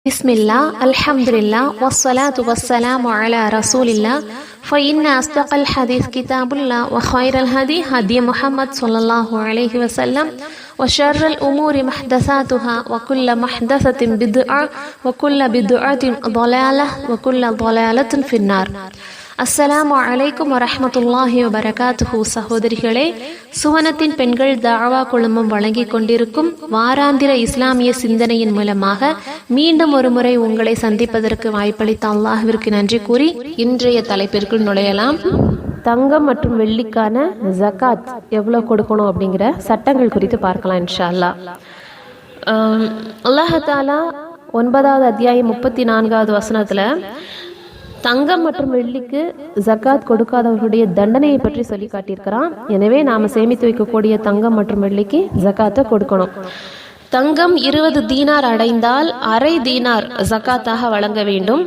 பிஸ்மில்லா அல்ஹம்துலில்லா வஸ்ஸலாத்து வஸ்ஸலாமு அலா ரசூலில்லா ஃபஇன்ன அஸ்தகல் ஹதீஸ் கிதாபுல்லா வ கைரல் ஹதி ஹதி முஹம்மத் ஸல்லல்லாஹு அலைஹி வஸல்லம் வ ஷர்ரல் உமூரி முஹ்தஸாத்துஹா வ குல்ல முஹ்தஸத்தின் பித்ஆ வ குல்ல பித்ஆத்தின் ضلالة வ குல்ல ضلالة ஃபின்னார். அஸ்ஸலாமு அலைக்கும் வரஹ்மத்துல்லாஹி வபரகாத்துஹு. சகோதரிகளே, சுவனத்தின் பெண்கள் தாவா குழுமம் வழங்கிக் கொண்டிருக்கும் வாராந்திர இஸ்லாமிய சிந்தனையின் மூலமாக மீண்டும் ஒரு முறை உங்களை சந்திப்பதற்கு வாய்ப்பளித்த அல்லாஹ்விற்கு நன்றி கூறி இன்றைய தலைப்பிற்குள் நுழையலாம். தங்கம் மற்றும் வெள்ளிக்கான ஜகாத் எவ்வளவு கொடுக்கணும் அப்படிங்கிற சட்டங்கள் குறித்து பார்க்கலாம் இன்ஷா அல்லாஹ். அல்லாஹ் தஆலா 9வது அத்தியாயம் 34வது வசனத்துல தங்கம் மற்றும் வெள்ளிக்கு ஜகாத் கொடுக்காதவர்களுடைய தண்டனையை பற்றி சொல்லி காட்டியிருக்கிறான். எனவே நாம சேமித்து வைக்கக்கூடிய தங்கம் மற்றும் வெள்ளிக்கு ஜகாத்தை கொடுக்கணும். தங்கம் 20 தீனார் அடைந்தால் அரை தீனார் ஜகாத்தாக வழங்க வேண்டும்.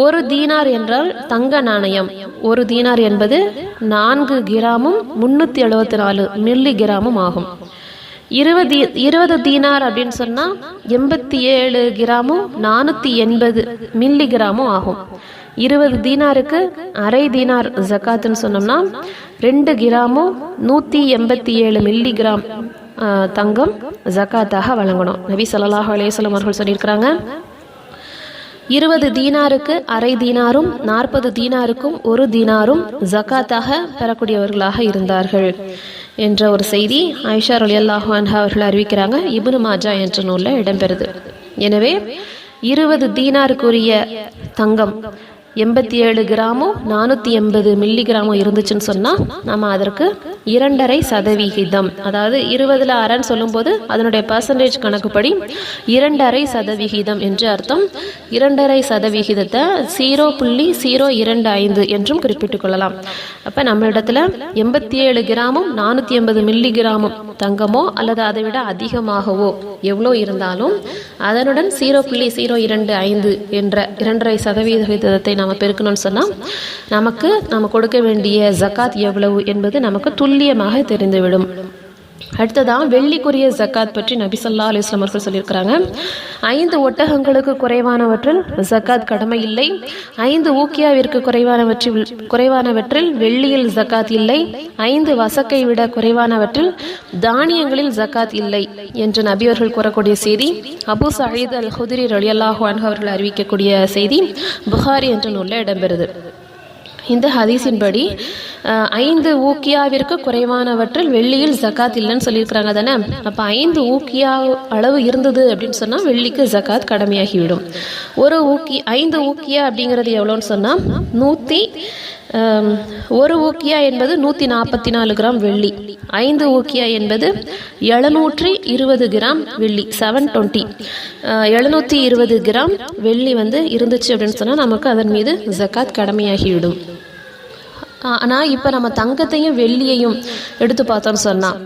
1 தீனார் என்றால் தங்க நாணயம். 1 தீனார் என்பது 4 கிராமும் 374 மில்லி கிராமும் ஆகும். 20 தீனார் அப்படின்னு சொன்னா 87 கிராமும் 480 மில்லி கிராமும் ஆகும். 20 தீனாருக்கு அரை தீனார் ஜகாத்துன்னு சொன்னோம்னா 2 கிராமும் 187 மில்லி கிராம் தங்கம் ஜகாத்தாக வழங்கணும். நபி ஸல்லல்லாஹு அலைஹி வஸல்லம் அவர்கள் சொல்லியிருக்கிறாங்க, 20 தீனாருக்கு அரை தீனாரும் 40 தீனாருக்கும் 1 தீனாரும் ஜகாத்தாக பெறக்கூடியவர்களாக இருந்தார்கள் என்ற ஒரு செய்தி ஆயிஷா ரலியல்லாஹு அன்ஹா அவர்கள் அறிவிக்கிறாங்க. இப்னு மாஜா என்ற நூலில் இடம்பெறுது. எனவே 20 தீனாருக்குரிய தங்கம் 87 கிராமும் 480 மில்லி கிராமும் இருந்துச்சுன்னு சொன்னால் நம்ம அதற்கு 2.5%, அதாவது 20ல் அரைன்னு சொல்லும்போது அதனுடைய பர்சன்டேஜ் கணக்குப்படி 2.5% என்று அர்த்தம். 2.5%த்தை 0.025 என்றும் குறிப்பிட்டுக் கொள்ளலாம். அப்போ நம்ம இடத்துல 87 கிராமும் 480 மில்லி கிராமும் தங்கமோ அல்லது அதை விட அதிகமாகவோ எவ்வளோ இருந்தாலும் அதனுடன் 0.025 என்ற 2.5% நம்ம பெருக்கணும்னு சொன்னால் நம்ம கொடுக்க வேண்டிய ஜகாத் எவ்வளவு என்பது நமக்கு துல்லியமாக தெரிந்துவிடும். அடுத்ததான் வெள்ளிக்குரிய ஜகாத் பற்றி நபி ஸல்லல்லாஹு அலைஹி வஸல்லம் அவர்கள் சொல்லியிருக்கிறாங்க. 5 ஒட்டகங்களுக்கு குறைவானவற்றில் ஜகாத் கடமை இல்லை. 5 ஊக்கியாவிற்கு குறைவானவற்றில் வெள்ளியில் ஜகாத் இல்லை. 5 வசக்கை விட குறைவானவற்றில் தானியங்களில் ஜகாத் இல்லை என்று நபி அவர்கள் கூறக்கூடிய செய்தி அபூ சயீத் அல் குத்ரி ரலியல்லாஹு அன்ஹு அவர்கள் அறிவிக்கக்கூடிய செய்தி புகாரி என்ற நூலில் இடம்பெறுது. இந்த ஹதீஸின்படி 5 ஊக்கியாவிற்கு குறைவானவற்றில் வெள்ளியில் ஜகாத் இல்லைன்னு சொல்லியிருக்கிறாங்க தானே. அப்போ 5 ஊக்கியா அளவு இருந்தது அப்படின்னு சொன்னால் வெள்ளிக்கு ஜகாத் கடமையாகிவிடும். 5 ஊக்கியா அப்படிங்கிறது எவ்வளோன்னு சொன்னால் 1 ஊக்கியா என்பது 144 கிராம் வெள்ளி. 5 ஊக்கியா என்பது 720 கிராம் வெள்ளி, 720 720 கிராம் வெள்ளி இருந்துச்சு அப்படின்னு சொன்னால் நமக்கு அதன் மீது ஜகாத் கடமையாகிவிடும். ஆனால் இப்போ நம்ம தங்கத்தையும் வெள்ளியையும் எடுத்து பார்த்தோம்னு சொன்னால்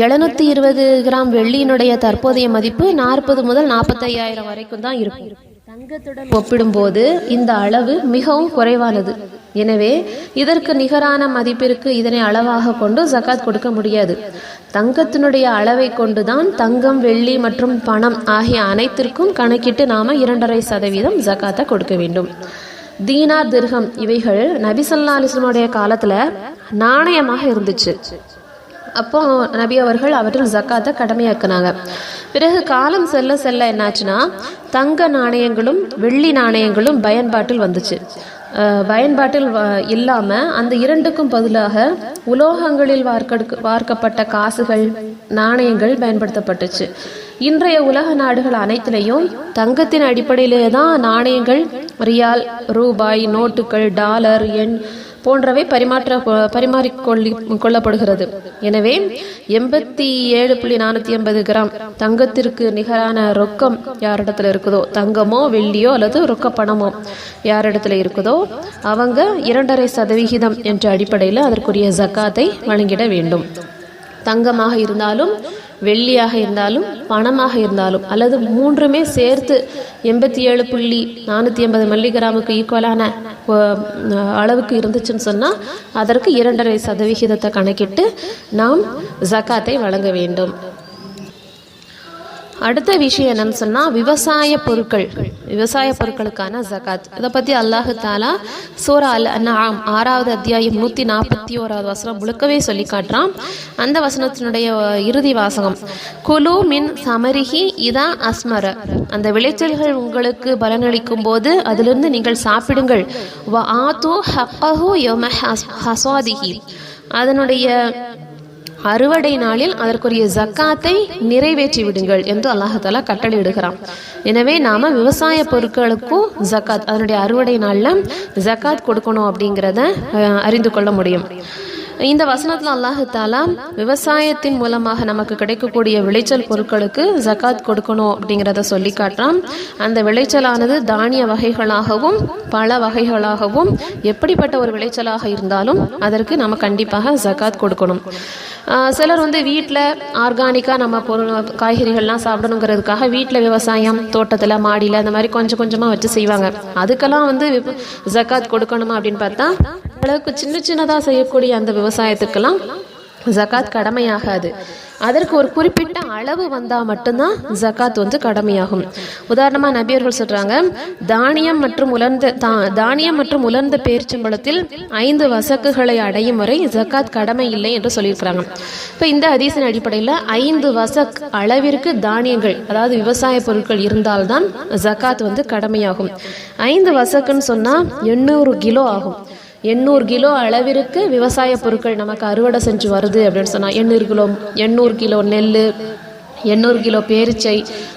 720 கிராம் வெள்ளியினுடைய தற்போதைய மதிப்பு 40 முதல் 45,000 வரைக்கும் தான் இருக்கும். தங்கத்துடன் ஒப்பிடும்போது இந்த அளவு மிகவும் குறைவானது. எனவே இதற்கு நிகரான மதிப்பிற்கு இதனை அளவாக கொண்டு ஜகாத் கொடுக்க முடியாது. தங்கத்தினுடைய அளவை கொண்டுதான் தங்கம், வெள்ளி மற்றும் பணம் ஆகிய அனைத்திற்கும் கணக்கிட்டு நாம 2.5% ஜகாத்தை கொடுக்க வேண்டும். தீனார், திர்ஹம் இவைகள் நபி ஸல்லல்லாஹு அலைஹி வஸல்லம் காலத்துல நாணயமாக இருந்துச்சு. அப்போ நபி அவர்கள் அவற்றில் ஜக்காத்தை கடமையாக்குனாங்க. பிறகு காலம் செல்ல செல்ல என்னாச்சுன்னா தங்க நாணயங்களும் வெள்ளி நாணயங்களும் பயன்பாட்டில் வந்துச்சு. பயன்பாட்டில் இல்லாமல் அந்த இரண்டுக்கும் பதிலாக உலோகங்களில் வார்க்கப்பட்ட காசுகள், நாணயங்கள் பயன்படுத்தப்பட்டுச்சு. இன்றைய உலக நாடுகள் அனைத்திலையும் தங்கத்தின் அடிப்படையிலே தான் நாணயங்கள், ரியால், ரூபாய், நோட்டுகள், டாலர், எண் போன்றவை பரிமாறிக்கொள்ளப்படுகிறது. எனவே 87.480 கிராம் தங்கத்திற்கு நிகரான ரொக்கம் யாரிடத்துல இருக்குதோ, தங்கமோ வெள்ளியோ அல்லது ரொக்க பணமோ யாரிடத்துல இருக்குதோ அவங்க 2.5% என்ற அடிப்படையில் அதற்குரிய ஜக்காத்தை வழங்கிட வேண்டும். தங்கமாக இருந்தாலும், வெள்ளியாக இருந்தாலும், பணமாக இருந்தாலும் அல்லது மூன்றுமே சேர்த்து 87.480 மில்லி கிராமுக்கு ஈக்குவலான அளவுக்கு இருந்துச்சுன்னு சொன்னால் அதற்கு 2.5% கணக்கிட்டு நாம் ஜகாத்தை வழங்க வேண்டும். அடுத்த விஷயம் என்னன்னு சொன்னா விவசாய பொருட்களுக்கான ஜகாத். இதை பத்தி அல்லாஹு தாலா சூரா அல் அன்ஆம் 6வது அத்தியாயம் 141வது வசனம் முழுக்கவே சொல்லி காட்டுறான். அந்த வசனத்தினுடைய இறுதி வாசகம், குலு மின் சமரிஹி இதா அஸ்மர, அந்த விளைச்சல்கள் உங்களுக்கு பலனளிக்கும் போது அதிலிருந்து நீங்கள் சாப்பிடுங்கள். வ ஆது ஹக்கஹு யௌம ஹஸாதிஹி, அதனுடைய அறுவடை நாளில் அதற்குரிய ஜக்காத்தை நிறைவேற்றி விடுங்கள் என்று அல்லாஹ் தஆலா கட்டளை இடுகிறான். எனவே நாம விவசாய பொருட்களுக்கும் ஜக்காத், அதனுடைய அறுவடை நாளில் ஜக்காத் கொடுக்கணும் அப்படிங்கிறத அறிந்து கொள்ள முடியும். இந்த வசனத்தில் அல்லாஹ் தஆலா விவசாயத்தின் மூலமாக நமக்கு கிடைக்கக்கூடிய விளைச்சல் பொருட்களுக்கு ஜக்காத் கொடுக்கணும் அப்படிங்கிறத சொல்லி காட்டுறான். அந்த விளைச்சலானது தானிய வகைகளாகவும் பல வகைகளாகவும் எப்படிப்பட்ட ஒரு விளைச்சலாக இருந்தாலும் அதற்கு நம்ம கண்டிப்பாக ஜக்காத் கொடுக்கணும். சிலர் வீட்டில் ஆர்கானிக்காக நம்ம காய்கறிகள்லாம் சாப்பிடணுங்கிறதுக்காக வீட்டில் விவசாயம் தோட்டத்தில் மாடியில் அந்த மாதிரி கொஞ்சம் கொஞ்சமாக வச்சு செய்வாங்க. அதுக்கெல்லாம் ஜக்காத் கொடுக்கணுமா அப்படின்னு பார்த்தா அளவுக்கு சின்ன சின்னதாக செய்யக்கூடிய அந்த விவசாயத்துக்கெல்லாம் ஜக்காத் கடமையாகாது. அதற்கு ஒரு குறிப்பிட்ட அளவு வந்தால் மட்டும்தான் ஜக்காத் கடமையாகும். உதாரணமாக நபியர்கள் சொல்கிறாங்க, தானியம் மற்றும் உலர்ந்த பேரிச்சம்பழத்தில் 5 வசக்குகளை அடையும் வரை ஜக்காத் கடமை இல்லை என்று சொல்லியிருக்கிறாங்க. இப்போ இந்த ஹதீஸின் அடிப்படையில் 5 வசக் அளவிற்கு தானியங்கள், அதாவது விவசாய பொருட்கள் இருந்தால்தான் ஜக்காத் கடமையாகும். 5 வசக்குன்னு சொன்னால் 800 கிலோ ஆகும். 800 கிலோ அளவிற்கு விவசாய பொருட்கள் நமக்கு அறுவடை செஞ்சு வருது அப்படின்னு சொன்னால் 800 கிலோ நெல், 800 கிலோ பேரிச்சை,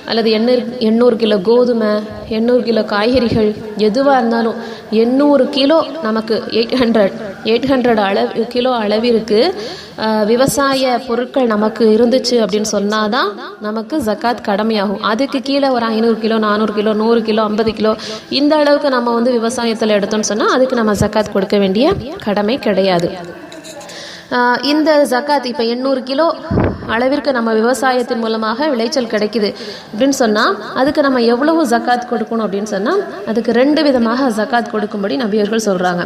அல்லது 800 கிலோ கோதுமை, 800 கிலோ காய்கறிகள், எதுவாக இருந்தாலும் 800 கிலோ நமக்கு 800 கிலோ அளவிற்கு விவசாய பொருட்கள் நமக்கு இருந்துச்சு அப்படின்னு சொன்னாதான் நமக்கு ஜக்காத் கடமையாகும். அதுக்கு கீழே ஒரு 500 கிலோ 400 கிலோ 100 கிலோ 50 கிலோ இந்த அளவுக்கு நம்ம விவசாயத்தில் எடுத்தோம்னு சொன்னால் அதுக்கு நம்ம ஜக்காத் கொடுக்க வேண்டிய கடமை கிடையாது. இந்த ஜக்காத் இப்போ 800 கிலோ அளவிற்கு நம்ம விவசாயத்தின் மூலமாக விளைச்சல் கிடைக்குது அப்படின்னு சொன்னால் அதுக்கு நம்ம எவ்வளவு ஜக்காத் கொடுக்கணும் அப்படின்னு சொன்னால் அதுக்கு 2 விதமாக ஜக்காத் கொடுக்கும்படி நபியர்கள் சொல்கிறாங்க.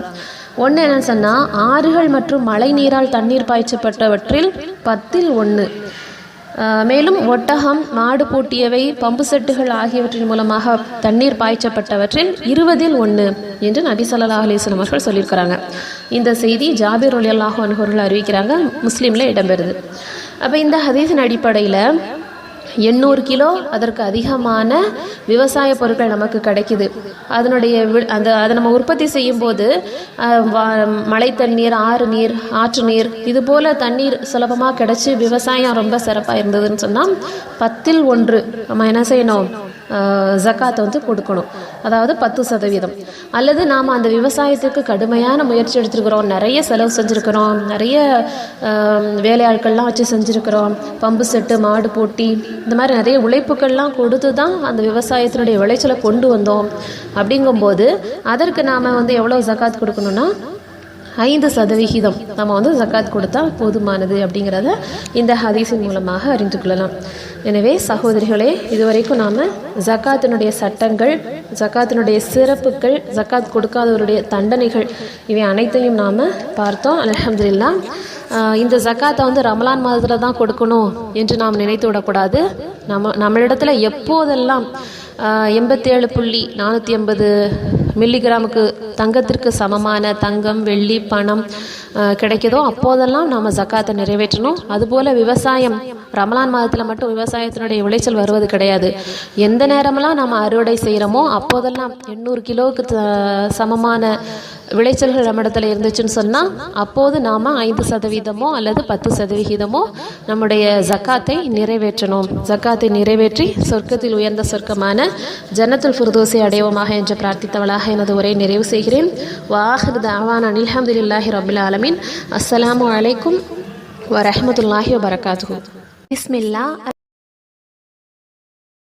ஒன்று என்னன்னு சொன்னால், ஆறுகள் மற்றும் மழை நீரால் தண்ணீர் பாய்ச்சப்பட்டவற்றில் 10ல் 1, மேலும் ஒட்டகம், மாடு பூட்டியவை, பம்பு செட்டுகள் ஆகியவற்றின் மூலமாக தண்ணீர் பாய்ச்சப்பட்டவற்றில் 20ல் 1 என்று நபி ஸல்லல்லாஹு அலைஹி வஸல்லம் அவர்கள் சொல்லியிருக்கிறாங்க. இந்த செய்தி ஜாபிர் ரலியல்லாஹு அன்ஹு அவர்கள் அறிவிக்கிறாங்க, முஸ்லீமில் இடம்பெறுது. அப்போ இந்த ஹதீஸின் அடிப்படையில் 800 கிலோ அதற்கு அதிகமான விவசாய பொருட்கள் நமக்கு கிடைக்குது. அதை நம்ம உற்பத்தி செய்யும் போது மழை தண்ணீர், ஆறு நீர், ஆற்று நீர், இது போல தண்ணீர் சுலபமாக கிடைச்சி விவசாயம் ரொம்ப சிறப்பாக இருந்ததுன்னு சொன்னால் 10ல் 1 நம்ம என்ன செய்யணும், ஜக்காத்தை கொடுக்கணும். அதாவது 10%. அல்லது நாம் அந்த விவசாயத்துக்கு கடுமையான முயற்சி எடுத்துருக்கிறோம், நிறைய செலவு செஞ்சுருக்கிறோம், நிறைய வேலையாட்கள்லாம் வச்சு செஞ்சுருக்கிறோம், பம்பு செட்டு, மாடு போட்டி, இந்த மாதிரி நிறைய உழைப்புகள்லாம் கொடுத்து தான் அந்த விவசாயத்தினுடைய விளைச்சலை கொண்டு வந்தோம். அப்படிங்கும்போது அதற்கு நாம் எவ்வளோ ஜக்காத் கொடுக்கணும்னா 5% நம்ம ஜக்காத் கொடுத்தா போதுமானது அப்படிங்கிறத இந்த ஹதீஸின் மூலமாக அறிந்து கொள்ளலாம். எனவே சகோதரிகளே, இதுவரைக்கும் நாம் ஜக்காத்தினுடைய சட்டங்கள், ஜக்காத்தினுடைய சிறப்புகள், ஜக்காத் கொடுக்காதவருடைய தண்டனைகள், இவை அனைத்தையும் நாம் பார்த்தோம். அல்ஹம்துலில்லாஹ். இந்த ஜக்காத்தை ரமலான் மாதத்தில் தான் கொடுக்கணும் என்று நாம் நினைத்து விடக்கூடாது. நம்மளிடத்துல எப்போதெல்லாம் 87.480 மில்லிகிராமுக்கு தங்கத்திற்கு சமமான தங்கம், வெள்ளி, பணம் கிடைக்குதோ அப்போதெல்லாம் நாம் ஜக்காத்தை நிறைவேற்றணும். அதுபோல் விவசாயம் ரமலான் மாதத்தில் மட்டும் விவசாயத்தினுடைய விளைச்சல் வருவது கிடையாது. எந்த நேரமெல்லாம் நம்ம அறுவடை செய்கிறோமோ அப்போதெல்லாம் 800 கிலோவுக்கு சமமான விளைச்சல்கள் நம்மிடத்தில் இருந்துச்சுன்னு சொன்னால் அப்போது நாம் 5% அல்லது 10% நம்முடைய ஜக்காத்தை நிறைவேற்றணும். ஜக்காத்தை நிறைவேற்றி சொர்க்கத்தில் உயர்ந்த சொர்க்கமான ஜன்னத்துல் ஃபிர்தௌஸை அடைவோமாக என்று பிரார்த்தித்தவளாக எனது உரை நிறைவு செய்கிறேன். வாஹிர் தஅவானா அல்ஹம்துலில்லாஹி ரப்பில் ஆலமீன். அஸ்ஸலாமு அலைக்கும் வரஹ்மத்துல்லாஹி வபரகாத்துஹு. பிஸ்மில்லாஹ்.